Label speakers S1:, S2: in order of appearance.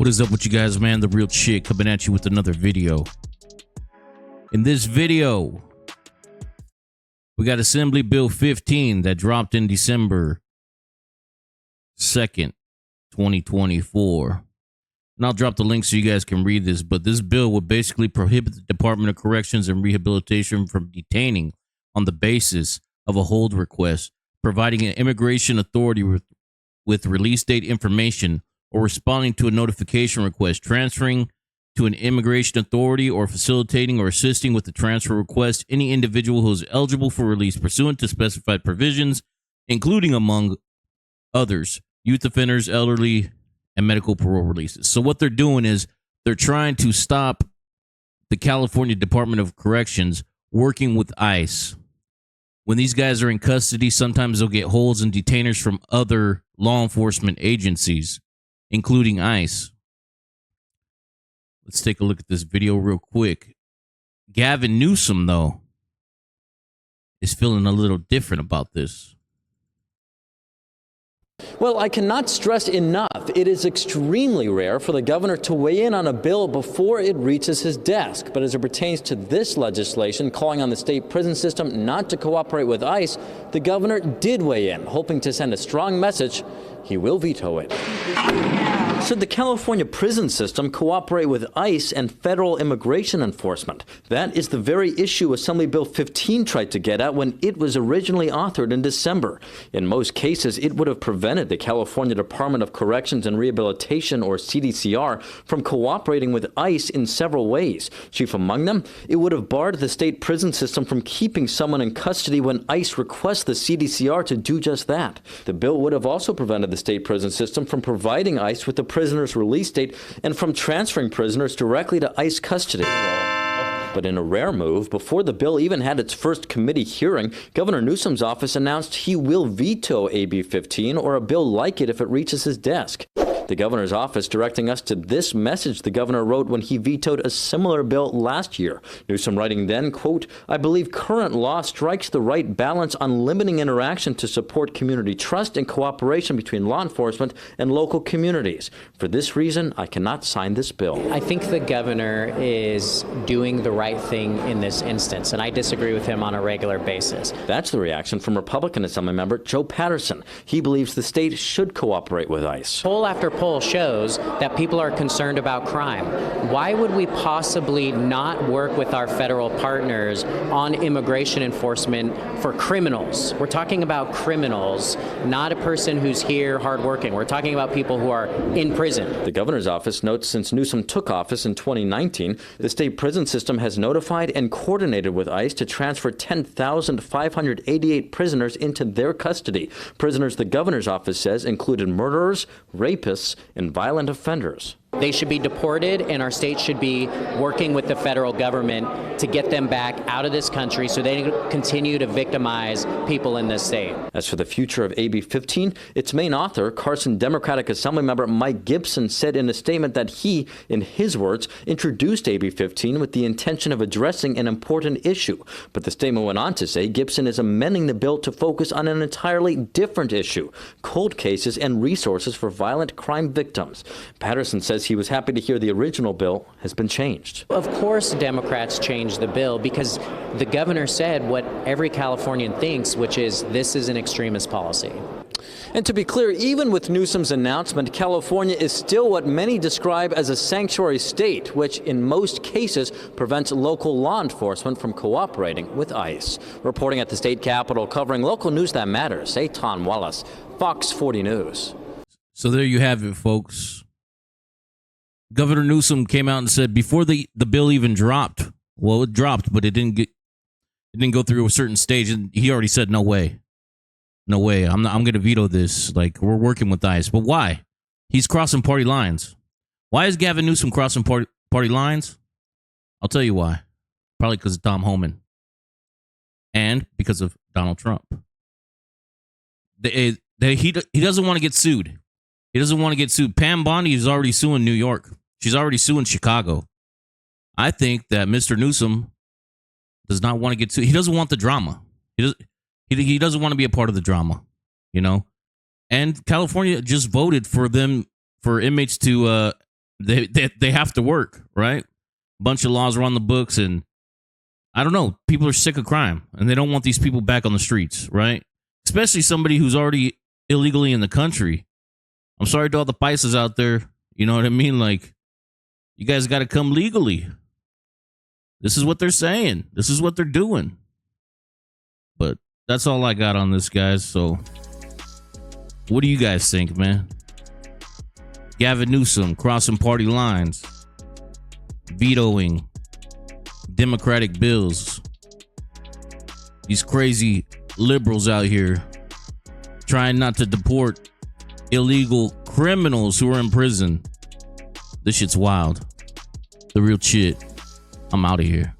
S1: What is up with you guys, man? The Real Chick coming at you with another video. In this video, we got Assembly Bill 15 that dropped in December 2nd, 2024. And I'll drop the link so you guys can read this. But this bill would basically prohibit the Department of Corrections and Rehabilitation from detaining on the basis of a hold request, providing an immigration authority with release date information, or responding to a notification request, transferring to an immigration authority, or facilitating or assisting with the transfer request any individual who is eligible for release pursuant to specified provisions, including, among others, youth offenders, elderly, and medical parole releases. So what they're doing is they're trying to stop the California Department of Corrections working with ICE. When these guys are in custody, sometimes they'll get holds and detainers from other law enforcement agencies, including ICE. Let's take a look at this video real quick. Gavin Newsom, though, is feeling a little different about this.
S2: Well, I cannot stress enough, it is extremely rare for the governor to weigh in on a bill before it reaches his desk. But as it pertains to this legislation calling on the state prison system not to cooperate with ICE, the governor did weigh in, hoping to send a strong message. He will veto it. Should the California prison system cooperate with ICE and federal immigration enforcement? That is the very issue Assembly Bill 15 tried to get at when it was originally authored in December. In most cases, it would have prevented the California Department of Corrections and Rehabilitation, or CDCR, from cooperating with ICE in several ways. Chief among them, it would have barred the state prison system from keeping someone in custody when ICE requests the CDCR to do just that. The bill would have also prevented the state prison system from providing ICE with the prisoner's release date and from transferring prisoners directly to ICE custody. But in a rare move, before the bill even had its first committee hearing, Governor Newsom's office announced he will veto AB 15 or a bill like it if it reaches his desk. The governor's office directing us to this message the governor wrote when he vetoed a similar bill last year. Newsom writing then, quote, "I believe current law strikes the right balance on limiting interaction to support community trust and cooperation between law enforcement and local communities. For this reason, I cannot sign this bill."
S3: I think the governor is doing the right thing in this instance, and I disagree with him on a regular basis.
S2: That's the reaction from Republican Assembly member Joe Patterson. He believes the state should cooperate with ICE.
S3: Poll after poll shows that people are concerned about crime. Why would we possibly not work with our federal partners on immigration enforcement for criminals? We're talking about criminals, not a person who's here hardworking. We're talking about people who are in prison.
S2: The governor's office notes since Newsom took office in 2019, the state prison system has notified and coordinated with ICE to transfer 10,588 prisoners into their custody. Prisoners the governor's office says included murderers, rapists, and violent offenders.
S3: They should be deported, and our state should be working with the federal government to get them back out of this country so they can continue to victimize people in this state.
S2: As for the future of AB 15, its main author, Carson Democratic Assemblymember Mike Gibson, said in a statement that he, in his words, introduced AB 15 with the intention of addressing an important issue. But the statement went on to say Gibson is amending the bill to focus on an entirely different issue: cold cases and resources for violent crime victims. Patterson says he was happy to hear the original bill has been changed.
S3: Of course Democrats changed the bill because the governor said what every Californian thinks, which is this is an extremist policy.
S2: And to be clear, even with Newsom's announcement, California is still what many describe as a sanctuary state, which in most cases prevents local law enforcement from cooperating with ICE. Reporting at the state capitol, covering local news that matters, Eitan Wallace, Fox 40 News.
S1: So there you have it, folks. Governor Newsom came out and said before the bill even dropped, well, it dropped, but it didn't go through a certain stage, and he already said, no way. I'm going to veto this. Like, we're working with ICE. But why? He's crossing party lines. Why is Gavin Newsom crossing party lines? I'll tell you why. Probably because of Tom Homan. And because of Donald Trump. He doesn't want to get sued. He doesn't want to get sued. Pam Bondi is already suing New York. She's already suing Chicago. I think that Mr. Newsom does not want to get sued. He doesn't want the drama. He doesn't want to be a part of the drama, you know? And California just voted for inmates to They have to work, right? Bunch of laws are on the books, and I don't know. People are sick of crime, and they don't want these people back on the streets, right? Especially somebody who's already illegally in the country. I'm sorry to all the paisas out there. You know what I mean? Like, you guys got to come legally. This is what they're saying. This is what they're doing. But that's all I got on this, guys. So, what do you guys think, man? Gavin Newsom crossing party lines, vetoing Democratic bills. These crazy liberals out here trying not to deport illegal criminals who are in prison. This shit's wild. The real shit. I'm out of here.